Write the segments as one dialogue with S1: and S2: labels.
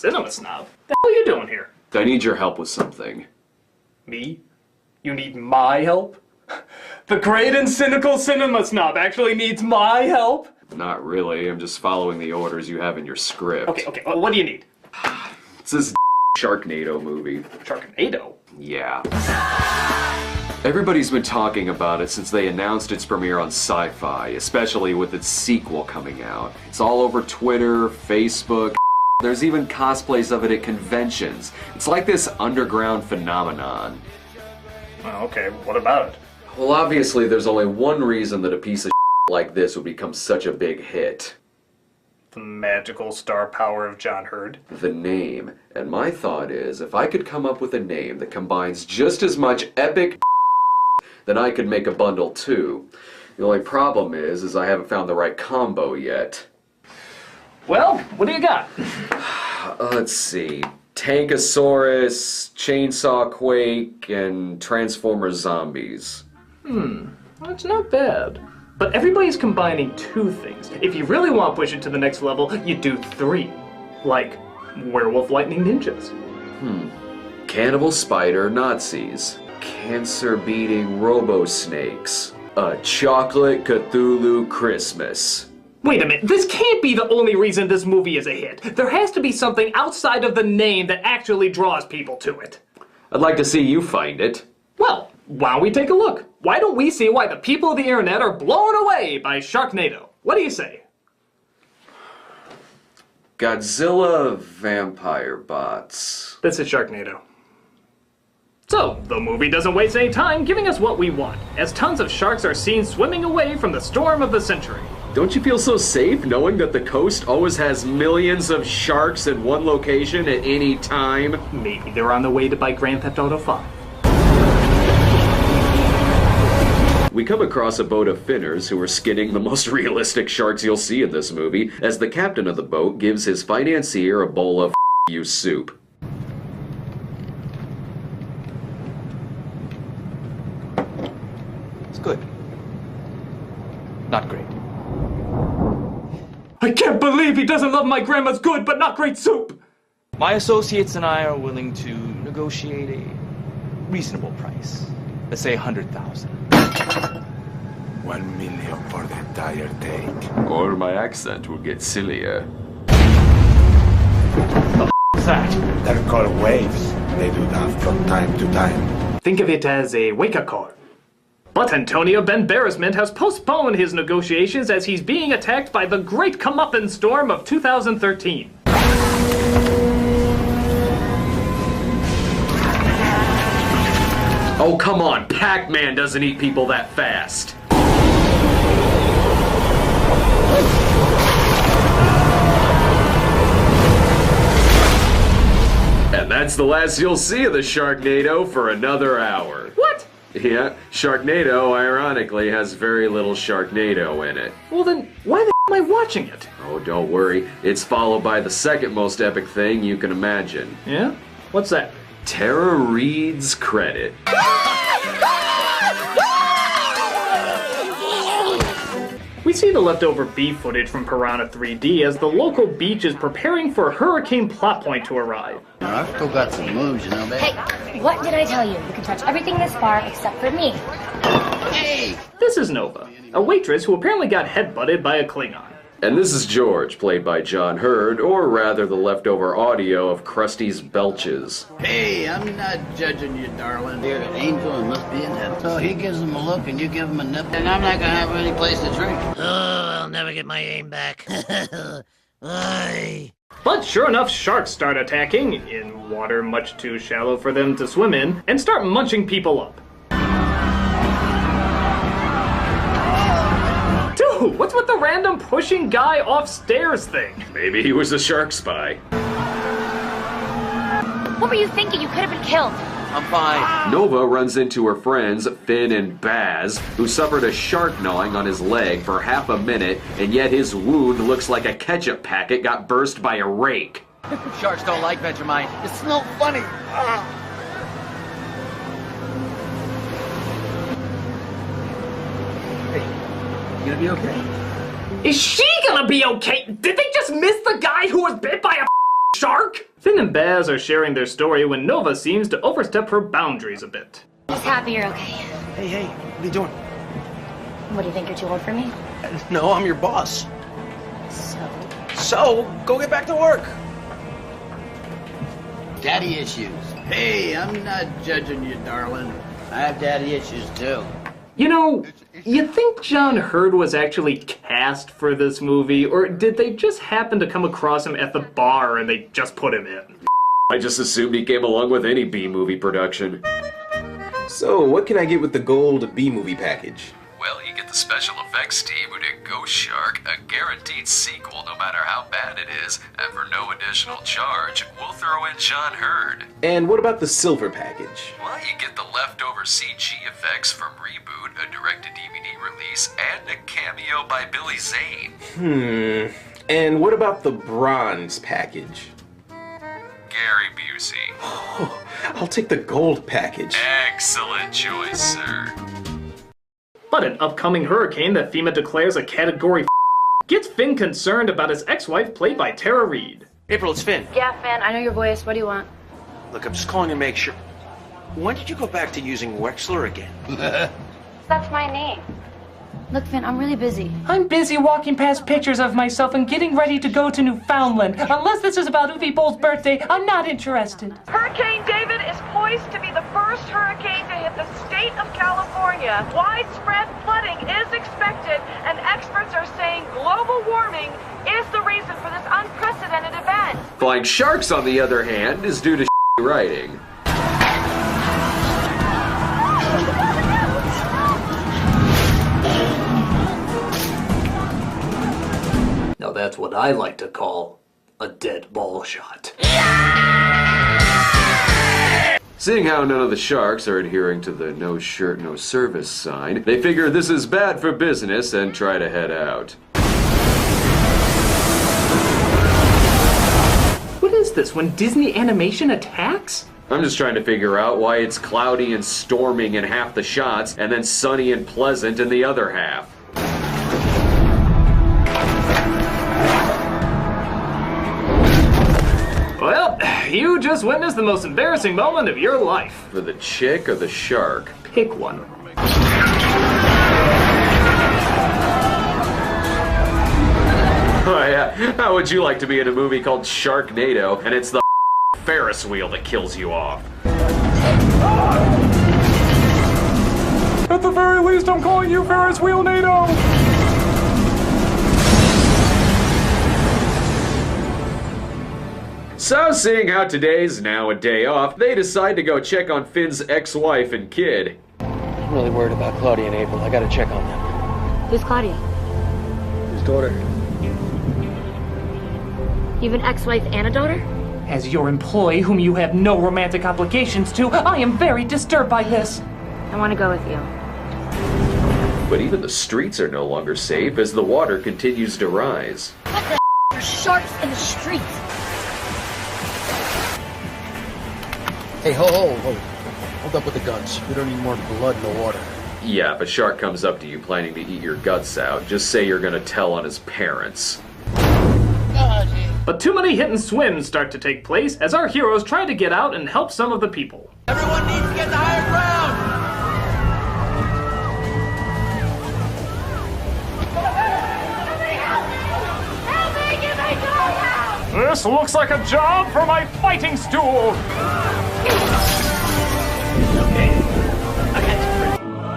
S1: Cinema snob? The hell are you doing here?
S2: I need your help with something.
S1: Me? You need my help? The great and cynical cinema snob actually needs my help?
S2: Not really, I'm just following the orders you have in your script.
S1: Okay, well, what do you need?
S2: It's this Sharknado movie.
S1: Sharknado?
S2: Yeah. Everybody's been talking about it since they announced its premiere on Sci-Fi, especially with its sequel coming out. It's all over Twitter, Facebook. There's even cosplays of it at conventions. It's like this underground phenomenon.
S1: Oh, okay, what about it?
S2: Well, obviously there's only one reason that a piece of like this would become such a big hit.
S1: The magical star power of John Hurd.
S2: The name. And my thought is, if I could come up with a name that combines just as much epic then I could make a bundle too. The only problem is I haven't found the right combo yet.
S1: Well, what do you got?
S2: Let's see. Tankosaurus, Chainsaw Quake, and Transformer Zombies.
S1: That's not bad. But everybody's combining two things. If you really want to push it to the next level, you do three. Like Werewolf Lightning Ninjas.
S2: Cannibal Spider Nazis. Cancer-beating Robo-Snakes. A Chocolate Cthulhu Christmas.
S1: Wait a minute, this can't be the only reason this movie is a hit. There has to be something outside of the name that actually draws people to it.
S2: I'd like to see you find it.
S1: Well, why don't we take a look? Why don't we see why the people of the internet are blown away by Sharknado? What do you say?
S2: Godzilla Vampire Bots.
S1: This is Sharknado. So, the movie doesn't waste any time giving us what we want, as tons of sharks are seen swimming away from the storm of the century.
S2: Don't you feel so safe knowing that the coast always has millions of sharks in one location at any time?
S1: Maybe they're on the way to buy Grand Theft Auto 5.
S2: We come across a boat of finners who are skinning the most realistic sharks you'll see in this movie, as the captain of the boat gives his financier a bowl of you soup.
S3: It's good. Not great.
S1: I can't believe he doesn't love my grandma's good but not great soup!
S3: My associates and I are willing to negotiate a reasonable price. Let's say 100,000.
S4: 1 million for the entire take.
S2: Or my accent will get sillier.
S1: What's that?
S4: They're called waves. They do that from time to time.
S1: Think of it as a wake-up call. But Antonio Banderas has postponed his negotiations as he's being attacked by the great comeuppance storm of 2013.
S2: Oh, come on, Pac-Man doesn't eat people that fast. And that's the last you'll see of the Sharknado for another hour.
S1: What?
S2: Yeah, Sharknado, ironically, has very little Sharknado in it.
S1: Well then, why the am I watching it?
S2: Oh, don't worry. It's followed by the second most epic thing you can imagine.
S1: Yeah? What's that?
S2: Tara Reid's credit.
S1: We see the leftover beef footage from Piranha 3D as the local beach is preparing for a hurricane plot point to arrive.
S5: I've still got some moves, you know that.
S6: Hey, what did I tell you? You can touch everything this far except for me.
S5: Hey!
S1: This is Nova, a waitress who apparently got headbutted by a Klingon.
S2: And this is George, played by John Hurd, or rather the leftover audio of Krusty's belches.
S5: Hey, I'm not judging you, darling. You're an angel and must be in heaven. So he gives him a look and you give him a nipple. And I'm not gonna have any place to drink. Oh, I'll never get my aim back. Aye.
S1: But sure enough, sharks start attacking, in water much too shallow for them to swim in, and start munching people up. Dude, what's with the random pushing guy off stairs thing?
S2: Maybe he was a shark spy.
S6: What were you thinking? You could have been killed.
S3: I'm fine.
S2: Nova runs into her friends, Finn and Baz, who suffered a shark gnawing on his leg for half a minute, and yet his wound looks like a ketchup packet got burst by a rake.
S3: Sharks don't like Vegemite.
S5: It's no funny.
S3: You gonna be okay?
S1: Is she gonna be okay? Did they just miss the guy who was bit by a shark? Finn and Baz are sharing their story when Nova seems to overstep her boundaries a bit.
S6: Just happy you're okay.
S7: Hey, what are you doing?
S6: What, do you think you're too old for me?
S7: No, I'm your boss.
S6: So,
S7: go get back to work.
S5: Daddy issues. Hey, I'm not judging you, darling. I have daddy issues, too.
S1: You know, you think John Hurd was actually cast for this movie, or did they just happen to come across him at the bar and they just put him in?
S2: I just assumed he came along with any B-movie production.
S8: So, what can I get with the gold B-movie package?
S2: Well, you get the special effects team who did Ghost Shark, a guaranteed sequel no matter how bad it is, and for no additional charge, we'll throw in John Hurd.
S8: And what about the silver package?
S2: Well, you get the leftover CG effects from Reboot, a direct-to-DVD release, and a cameo by Billy Zane.
S8: And what about the bronze package?
S2: Gary Busey.
S8: Oh, I'll take the gold package.
S2: Excellent choice, sir.
S1: But an upcoming hurricane that FEMA declares a category gets Finn concerned about his ex-wife played by Tara Reid.
S7: April, it's Finn.
S6: yeah, Finn, I know your voice. What do you want?
S7: Look, I'm just calling to make sure. When did you go back to using Wexler again?
S6: That's my name. Look, Finn, I'm really busy.
S9: I'm busy walking past pictures of myself and getting ready to go to Newfoundland. Unless this is about Uwe Boll's birthday, I'm not interested.
S10: Hurricane David is poised to be the first hurricane to hit the state of California. Widespread flooding is expected, and experts are saying global warming is the reason for this unprecedented event.
S2: Flying Sharks, on the other hand, is due to writing.
S1: Now that's what I like to call a dead ball shot.
S2: Seeing how none of the Sharks are adhering to the no shirt, no service sign, they figure this is bad for business and try to head out.
S1: What is this, when Disney Animation attacks?
S2: I'm just trying to figure out why it's cloudy and storming in half the shots and then sunny and pleasant in the other half.
S1: Well, you just witnessed the most embarrassing moment of your life.
S2: For the chick or the shark?
S1: Pick one.
S2: Oh yeah, how would you like to be in a movie called Sharknado and it's the Ferris wheel that kills you off?
S9: At the very least, I'm calling you Ferris Wheel NATO!
S2: So, seeing how today's now a day off, they decide to go check on Finn's ex-wife and kid.
S3: I'm really worried about Claudia and April. I gotta check on them.
S6: Who's Claudia?
S3: His daughter.
S6: You have an ex-wife and a daughter?
S9: As your employee, whom you have no romantic obligations to, I am very disturbed by this.
S6: I want to go with you.
S2: But even the streets are no longer safe as the water continues to rise.
S6: What the are sharks in the streets?
S7: Hey, hold up with the guns. We don't need more blood in the water.
S2: Yeah, if a shark comes up to you planning to eat your guts out, just say you're gonna tell on his parents.
S1: But too many hit and swims start to take place as our heroes try to get out and help some of the people.
S5: Everyone needs to get to higher ground!
S9: This looks like a job for my fighting stool!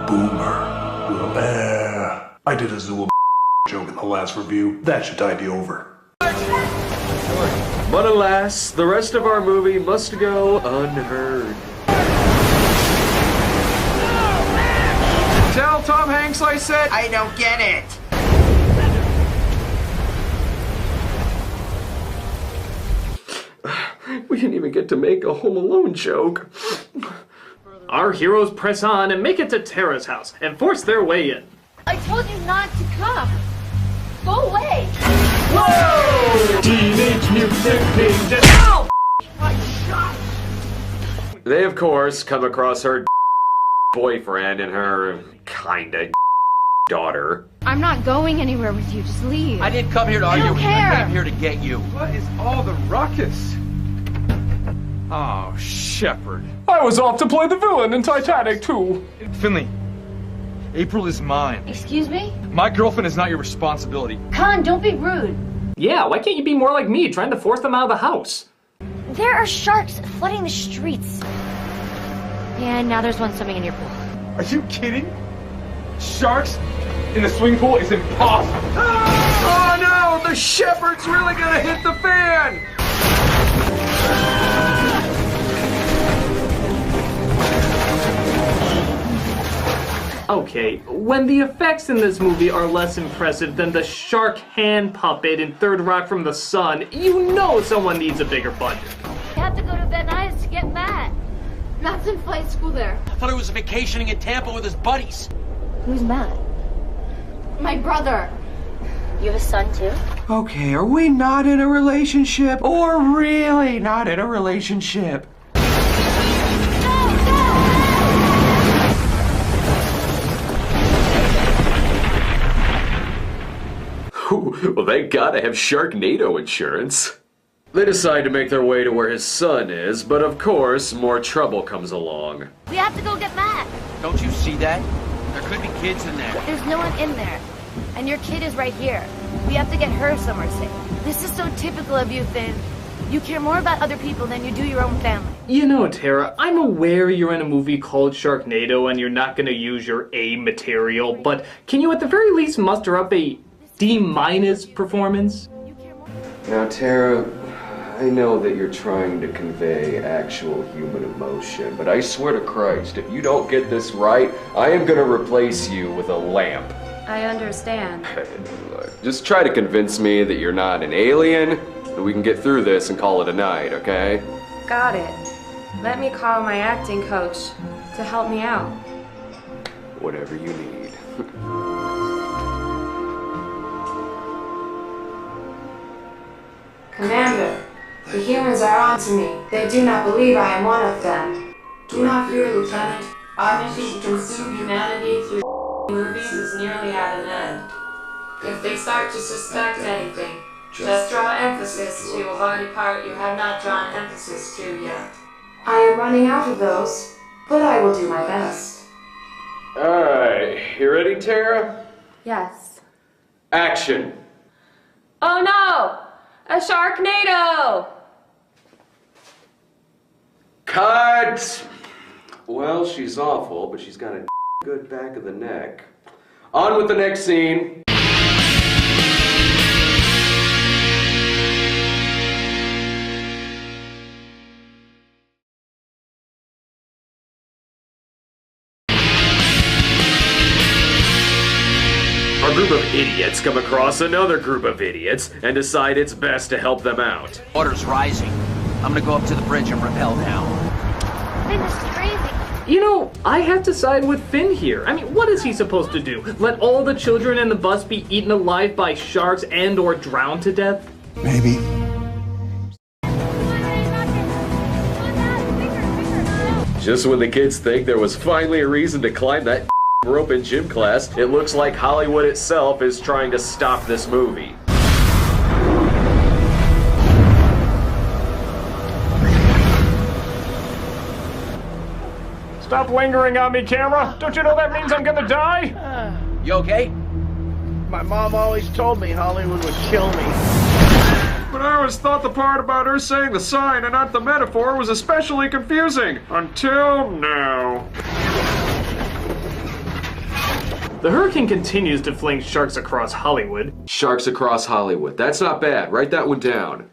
S11: Boomer. I did a Zula joke in the last review. That should tide you over.
S2: But alas, the rest of our movie must go unheard.
S7: Tell Tom Hanks I said I don't get it.
S2: We didn't even get to make a Home Alone joke.
S1: Our heroes press on and make it to Tara's house and force their way in.
S6: I told you not to come. Go away.
S1: Whoa! Teenage Mutant Ninja. Ow!
S2: They, of course, come across her boyfriend and her kinda daughter.
S6: I'm not going anywhere with you. Just leave.
S7: I didn't come here to argue
S6: don't
S7: with you.
S6: care.
S7: I came here to get you.
S3: What is all the ruckus? Oh, Shepard.
S9: I was off to play the villain in Titanic, too.
S3: Finley, April is mine.
S6: Excuse me?
S3: My girlfriend is not your responsibility.
S6: Khan, don't be rude.
S1: Yeah, why can't you be more like me, trying to force them out of the house?
S6: There are sharks flooding the streets. And now there's one swimming in your pool.
S3: Are you kidding? Sharks in the swimming pool is impossible.
S2: Oh no! The Shepard's really gonna hit the fan!
S1: Okay, when the effects in this movie are less impressive than the shark hand puppet in Third Rock from the Sun, you know someone needs a bigger budget.
S6: You have to go to Van Nuys to get Matt. Matt's in flight school there.
S7: I thought he was vacationing in Tampa with his buddies.
S6: Who's Matt? My brother. You have a son too?
S8: Okay, are we not in a relationship? Or really not in a relationship?
S2: Well, they gotta have Sharknado insurance. They decide to make their way to where his son is, but of course, more trouble comes along.
S6: We have to go get Matt.
S7: Don't you see that? There could be kids in there.
S6: There's no one in there. And your kid is right here. We have to get her somewhere safe. This is so typical of you, Finn. You care more about other people than you do your own family.
S1: You know, Tara, I'm aware you're in a movie called Sharknado and you're not gonna use your A material, but can you at the very least muster up a D- performance?
S2: Now, Tara, I know that you're trying to convey actual human emotion, but I swear to Christ, if you don't get this right, I am gonna replace you with a lamp.
S12: I understand.
S2: Just try to convince me that you're not an alien, and we can get through this and call it a night, okay?
S12: Got it. Let me call my acting coach to help me out.
S2: Whatever you need.
S12: Commander, the humans are on to me. They do not believe I am one of them. Do not fear, Lieutenant. Our mission to consume humanity through movies is nearly at an end. If they start to suspect anything, just draw emphasis to a body part you have not drawn emphasis to yet. I am running out of those, but I will do my best.
S2: Alright, you ready, Tara?
S12: Yes.
S2: Action!
S12: Oh no! A Sharknado!
S2: Cut! Well, she's awful, but she's got a good back of the neck. On with the next scene. A group of idiots come across another group of idiots and decide it's best to help them out.
S7: Water's rising. I'm gonna go up to the bridge and rappel down.
S6: Finn, this is crazy.
S1: You know, I have to side with Finn here. I mean, what is he supposed to do? Let all the children in the bus be eaten alive by sharks and or drowned to death?
S4: Maybe.
S2: Just when the kids think there was finally a reason to climb that rope in gym class, it looks like Hollywood itself is trying to stop this movie.
S9: Stop lingering on me, camera. Don't you know that means I'm gonna die?
S7: You okay?
S5: My mom always told me Hollywood would kill me.
S2: But I always thought the part about her saying the sign and not the metaphor was especially confusing. Until now.
S1: The hurricane continues to fling sharks across Hollywood.
S2: Sharks across Hollywood. That's not bad. Write that one down.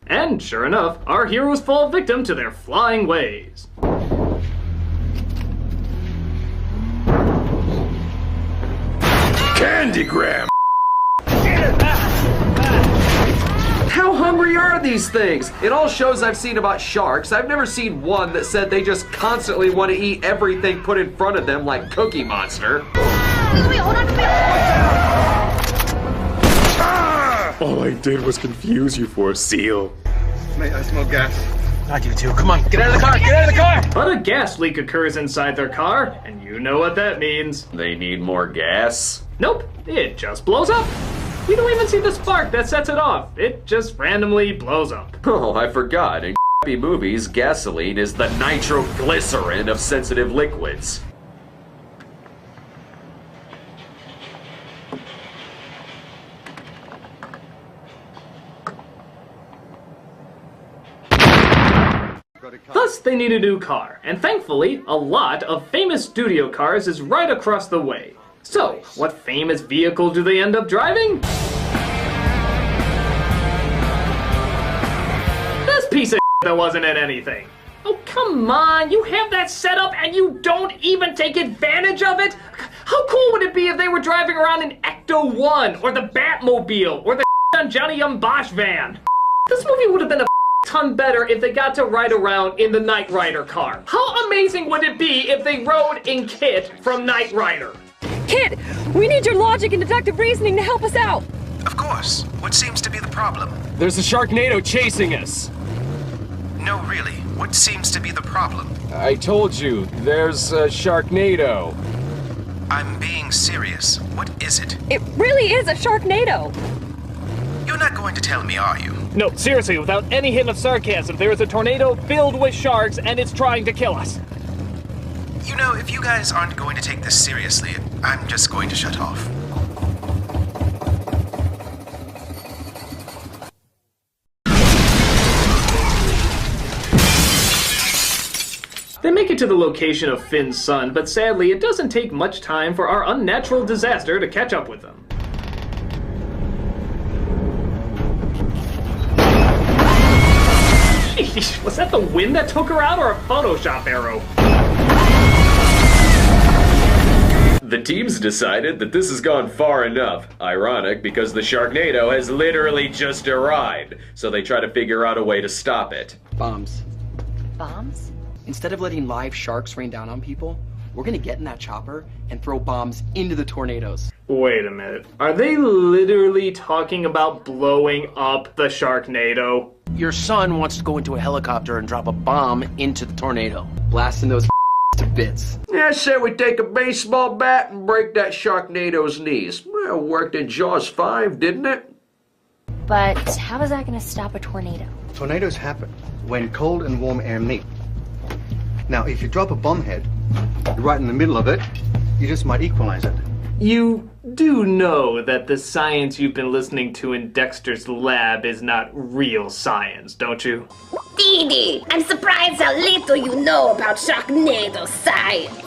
S1: And sure enough, our heroes fall victim to their flying ways.
S2: Candygram! How hungry are these things? In all shows I've seen about sharks, I've never seen one that said they just constantly want to eat everything put in front of them like Cookie Monster.
S8: All I did was confuse you for a seal.
S3: Mate, I smell gas.
S7: I do too. Come on, get out of the car! Get out of the car!
S1: But a gas leak occurs inside their car, and you know what that means.
S2: They need more gas?
S1: Nope, it just blows up. You don't even see the spark that sets it off. It just randomly blows up.
S2: Oh, I forgot. In movies, gasoline is the nitroglycerin of sensitive liquids.
S1: Thus, they need a new car, and thankfully, a lot of famous studio cars is right across the way. So, what famous vehicle do they end up driving? This piece of that wasn't in anything. Oh, come on, you have that set up and you don't even take advantage of it? How cool would it be if they were driving around in Ecto-1, or the Batmobile, or the on Johnny Bosch van? This movie would have been a ton better if they got to ride around in the Knight Rider car. How amazing would it be if they rode in Kit from Knight Rider?
S13: Kit, we need your logic and deductive reasoning to help us out.
S14: Of course. What seems to be the problem?
S15: There's a Sharknado chasing us.
S14: No, really. What seems to be the problem?
S15: I told you, there's a Sharknado.
S14: I'm being serious. What is it?
S13: It really is a Sharknado.
S14: You're not going to tell me, are you?
S1: No, seriously, without any hint of sarcasm, there is a tornado filled with sharks and it's trying to kill us.
S14: You know, if you guys aren't going to take this seriously, I'm just going to shut off.
S1: They make it to the location of Finn's son, but sadly, it doesn't take much time for our unnatural disaster to catch up with them. Sheesh, was that the wind that took her out or a Photoshop arrow?
S2: The teams decided that this has gone far enough. Ironic, because the Sharknado has literally just arrived. So they try to figure out a way to stop it.
S16: Bombs.
S6: Bombs?
S16: Instead of letting live sharks rain down on people, we're gonna get in that chopper and throw bombs into the tornadoes.
S1: Wait a minute. Are they literally talking about blowing up the Sharknado?
S7: Your son wants to go into a helicopter and drop a bomb into the tornado.
S16: Blasting those to bits.
S8: Yeah, I say we take a baseball bat and break that Sharknado's knees. Well, worked in Jaws 5, didn't it?
S6: But how is that going to stop a tornado?
S17: Tornadoes happen when cold and warm air meet. Now, if you drop a bomb head right in the middle of it, you just might equalize it.
S1: You do know that the science you've been listening to in Dexter's lab is not real science, don't you?
S18: Dee Dee, I'm surprised how little you know about Sharknado science.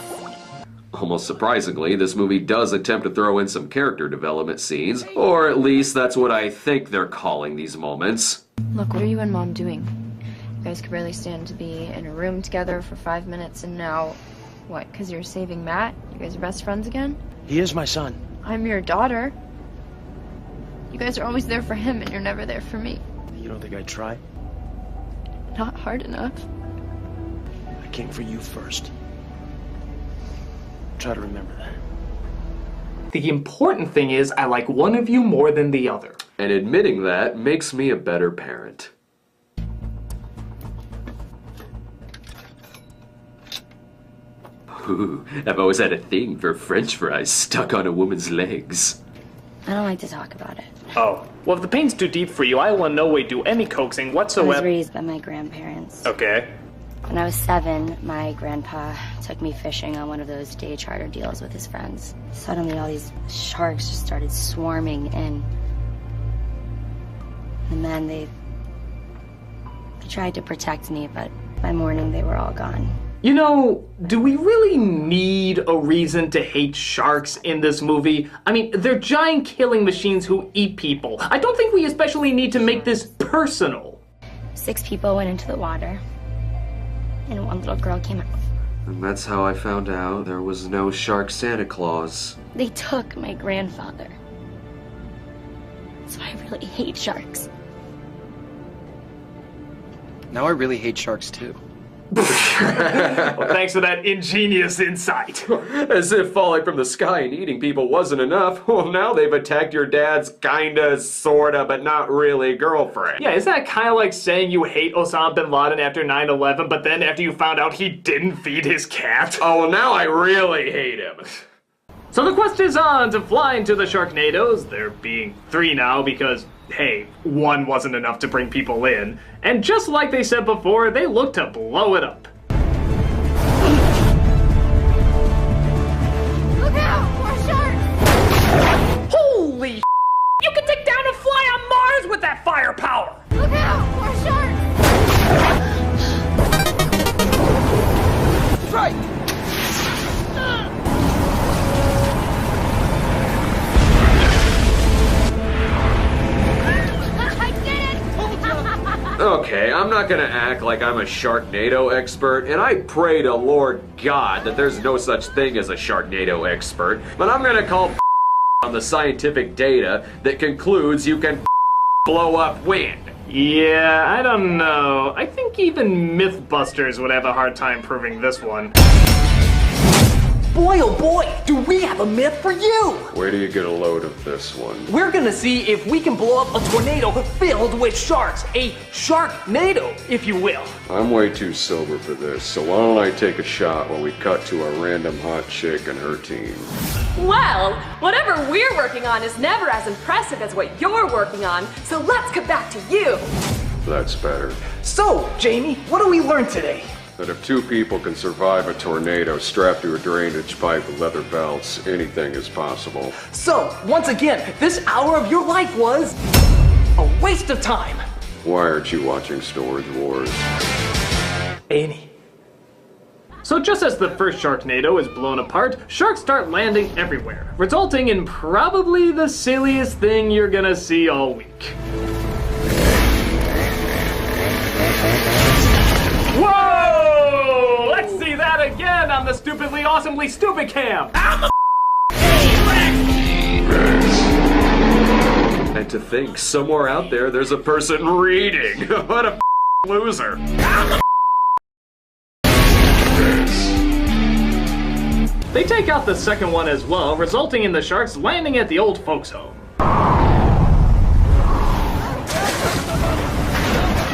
S2: Almost surprisingly, this movie does attempt to throw in some character development scenes, or at least that's what I think they're calling these moments.
S19: Look, what are you and Mom doing? You guys could barely stand to be in a room together for 5 minutes, and now, what, because you're saving Matt? You guys are best friends again?
S7: He is my son.
S19: I'm your daughter. You guys are always there for him, and you're never there for me.
S7: You don't think I'd try?
S19: Not hard enough.
S7: I came for you first. Try to remember that.
S1: The important thing is I like one of you more than the other.
S2: And admitting that makes me a better parent. Ooh, I've always had a thing for French fries stuck on a woman's legs.
S6: I don't like to talk about it.
S1: Oh, well, if the pain's too deep for you, I will in no way do any coaxing
S6: I
S1: whatsoever.
S6: was raised by my grandparents.
S1: Okay.
S6: When I was 7, my grandpa took me fishing on one of those day charter deals with his friends. Suddenly, all these sharks just started swarming in. And then they tried to protect me, but by morning they were all gone.
S1: You know, do we really need a reason to hate sharks in this movie? I mean, they're giant killing machines who eat people. I don't think we especially need to make this personal.
S6: 6 people went into the water, and one little girl came out.
S2: And that's how I found out there was no Shark Santa Claus.
S6: They took my grandfather. So I really hate sharks.
S16: Now I really hate sharks too.
S1: Well, thanks for that ingenious insight.
S2: As if falling from the sky and eating people wasn't enough. Well, now they've attacked your dad's kinda, sorta, but not really girlfriend.
S1: Yeah, isn't that kind of like saying you hate Osama bin Laden after 9/11, but then after you found out he didn't feed his cat?
S2: Oh, well, now I really hate him.
S1: So the quest is on to fly into the Sharknadoes. There being 3 now because hey, one wasn't enough to bring people in. And just like they said before, they look to blow it up.
S6: Look out! More sharks!
S1: Holy you can take down a fly on Mars with that firepower!
S6: Look out! More sharks!
S7: Right!
S8: Okay, I'm not gonna act like I'm a Sharknado expert, and I pray to Lord God that there's no such thing as a Sharknado expert, but I'm gonna call on the scientific data that concludes you can blow up wind.
S1: Yeah, I don't know. I think even Mythbusters would have a hard time proving this one.
S20: Boy, oh boy, do we have a myth for you!
S8: Where do you get a load of this one?
S20: We're gonna see if we can blow up a tornado filled with sharks. A Sharknado, if you will.
S8: I'm way too sober for this, so why don't I take a shot while we cut to a random hot chick and her team.
S13: Well, whatever we're working on is never as impressive as what you're working on, so let's get back to you.
S8: That's better.
S20: So, Jamie, what do we learn today?
S8: That if two people can survive a tornado strapped to a drainage pipe with leather belts, anything is possible.
S20: So, once again, this hour of your life was a waste of time.
S8: Why aren't you watching Storage Wars?
S20: Annie.
S1: So just as the first Sharknado is blown apart, sharks start landing everywhere, resulting in probably the silliest thing you're gonna see all week. Whoa! Let's see that again on the stupidly awesomely stupid cam!
S8: And to think, somewhere out there's a person reading. What a loser.
S1: They take out the second one as well, resulting in the sharks landing at the old folks' home.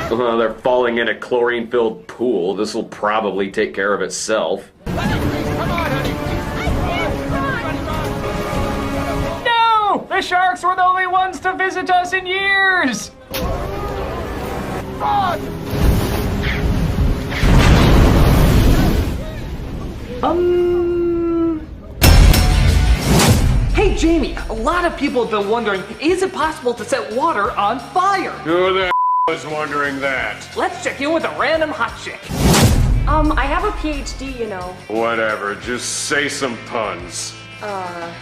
S8: They're falling in a chlorine-filled pool. This'll probably take care of itself.
S1: No! The sharks were the only ones to visit us in years!
S20: Hey, Jamie, a lot of people have been wondering, is it possible to set water on fire?
S8: Who the was wondering that?
S20: Let's check in with a random hot chick.
S13: I have a PhD, you know.
S8: Whatever, just say some puns.
S13: Now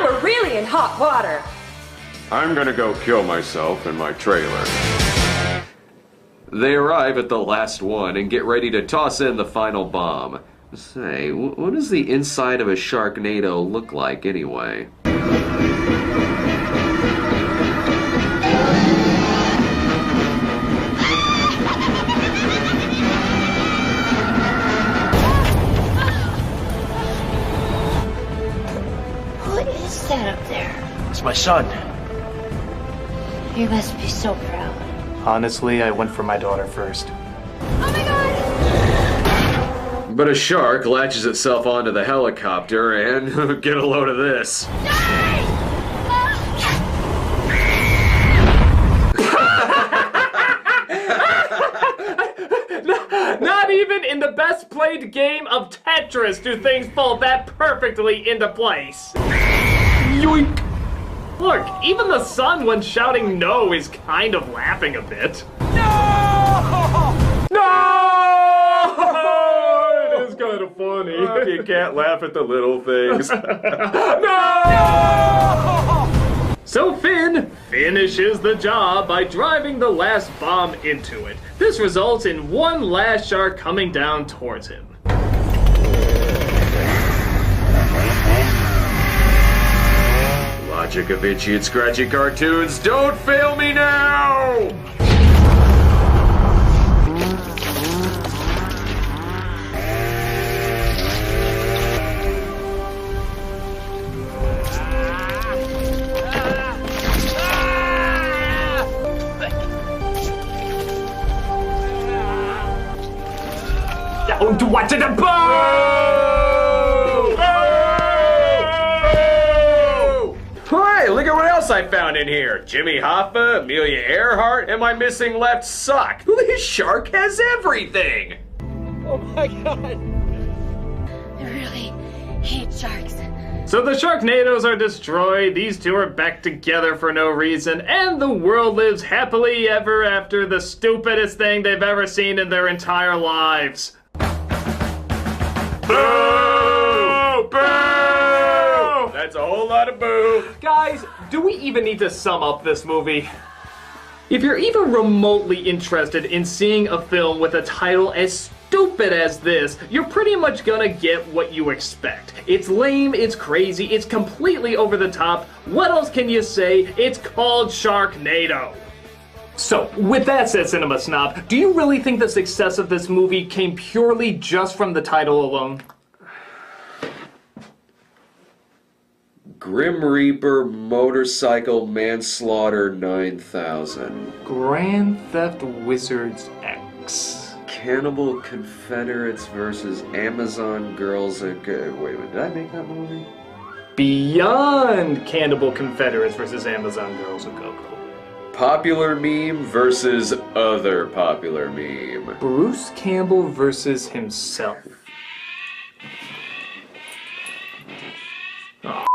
S13: we're really in hot water.
S8: I'm gonna go kill myself in my trailer. They arrive at the last one and get ready to toss in the final bomb. Say, what does the inside of a Sharknado look like anyway?
S6: What is that up there?
S7: It's my son.
S6: You must be so proud.
S1: Honestly, I went for my daughter first.
S6: Oh my god!
S8: But a shark latches itself onto the helicopter and get a load of this.
S1: Not even in the best played game of Tetris do things fall that perfectly into place. Yoink! Look, even the sun when shouting no is kind of laughing a bit. No! No! It is kind of funny.
S8: You can't laugh at the little things.
S1: No! So Finn finishes the job by driving the last bomb into it. This results in one last shark coming down towards him.
S8: Logic of itchy and scratchy cartoons, don't fail me now!
S1: Down to watch it above!
S8: Hi, Look at what else I found in here. Jimmy Hoffa, Amelia Earhart, and my missing left sock. This shark has everything.
S7: Oh my god.
S6: I really hate sharks.
S1: So the Sharknados are destroyed, these two are back together for no reason, and the world lives happily ever after, the stupidest thing they've ever seen in their entire lives. Boo! Boo!
S8: That's a whole lot of boo.
S1: Guys, do we even need to sum up this movie? If you're even remotely interested in seeing a film with a title as stupid as this, you're pretty much gonna get what you expect. It's lame, it's crazy, it's completely over the top. What else can you say? It's called Sharknado. So, with that said, Cinema Snob, do you really think the success of this movie came purely just from the title alone?
S2: Grim Reaper Motorcycle Manslaughter 9000.
S1: Grand Theft Wizards X.
S2: Cannibal Confederates versus Amazon Girls. Wait a minute, did I make that movie?
S1: Beyond Cannibal Confederates versus Amazon Girls a Go-Go.
S2: Popular meme versus other popular meme.
S1: Bruce Campbell versus himself. Oh,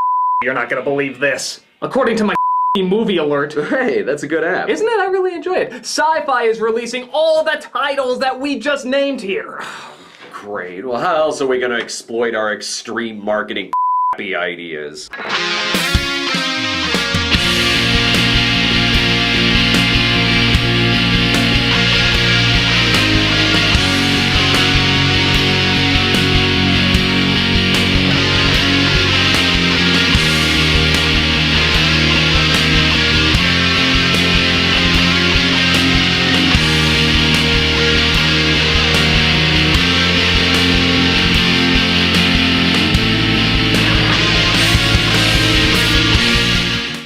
S1: you're not gonna believe this. According to my movie alert.
S2: Hey, that's a good app.
S1: Isn't it? I really enjoy it. Sci-Fi is releasing all the titles that we just named here.
S2: Great. Well, how else are we gonna exploit our extreme marketing ideas?